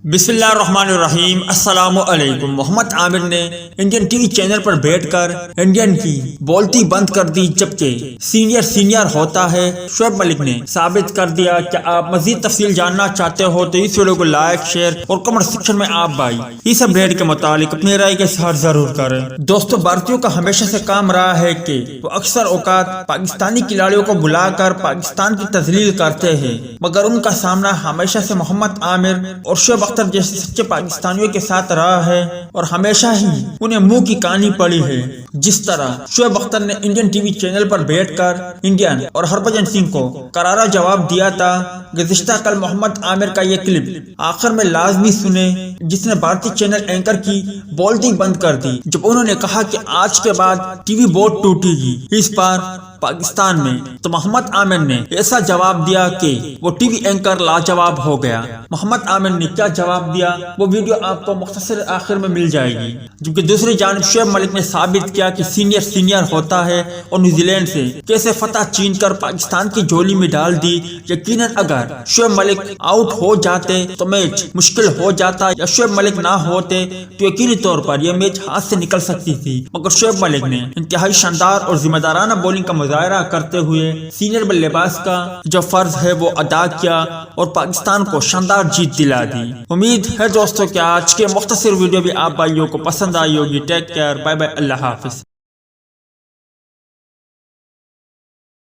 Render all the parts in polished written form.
बिस्मिल्लाहिर्रहमानिर्रहीम अस्सलामु अलैकुम। मोहम्मद आमिर ने इंडियन टीवी चैनल पर बैठकर इंडियन की बोलती बंद कर दी, जबकि सीनियर होता है। शोएब मलिक ने साबित कर दिया। कि आप मजीद तफसील जानना चाहते हो तो इस वीडियो को लाइक, शेयर और कमेंट सेक्शन में आप भाई इस अपडेट के मुतालिक अपनी राय के साथ जरूर करें। दोस्तों, भारतीयों का हमेशा से काम रहा है कि वो अक्सर औकात पाकिस्तानी खिलाड़ियों को बुलाकर पाकिस्तान की तजलील करते हैं, मगर उनका सामना हमेशा से मोहम्मद आमिर और शोएब अख्तर जैसे सच्चे पाकिस्तानियों के साथ रहा है और हमेशा ही उन्हें मुंह की कहानी पड़ी है। जिस तरह शोएब अख्तर ने इंडियन टीवी चैनल पर बैठकर इंडियन और हरभजन सिंह को करारा जवाब दिया था। गुज़िश्ता कल मोहम्मद आमिर का ये क्लिप आखिर में लाजमी सुने, जिसने भारतीय चैनल एंकर की बोलती बंद कर दी, जब उन्होंने कहा कि आज के बाद टीवी बोर्ड टूटेगी इस बार पाकिस्तान में। तो मोहम्मद आमिर ने ऐसा जवाब दिया कि वो टीवी एंकर लाजवाब हो गया। मोहम्मद आमिर ने क्या जवाब दिया वो वीडियो आपको मुख्तसर आखिर में मिल जाएगी। जबकि दूसरी जानिब शोएब मलिक ने साबित किया कि सीनियर होता है और न्यूजीलैंड से कैसे फतह छीन कर पाकिस्तान की झोली में डाल दी। यकीनन अगर शोएब मलिक आउट हो जाते तो मैच मुश्किल हो जाता, या शोएब मलिक ना होते तो यकीनी तौर पर यह मैच हाथ से निकल सकती थी। मगर शोएब मलिक ने इंतहाई शानदार और जिम्मेदाराना बॉलिंग का मुजाहरा करते हुए सीनियर बल्लेबाज का जो फर्ज है वो अदा किया और पाकिस्तान को शानदार जीत दिला दी। उम्मीद है दोस्तों कि आज के मुख्तसर वीडियो भी आप भाइयों को पसंद आई होगी। टेक केयर, बाय बाय, अल्लाह हाफिज।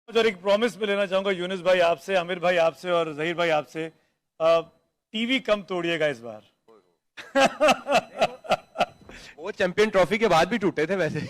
और एक प्रॉमिस में लेना चाहूंगा यूनुस भाई आपसे, आमिर भाई आपसे और जहीर भाई आपसे, टीवी कम तोड़िएगा इस बार। वो चैंपियन ट्रॉफी के बाद भी टूटे थे वैसे।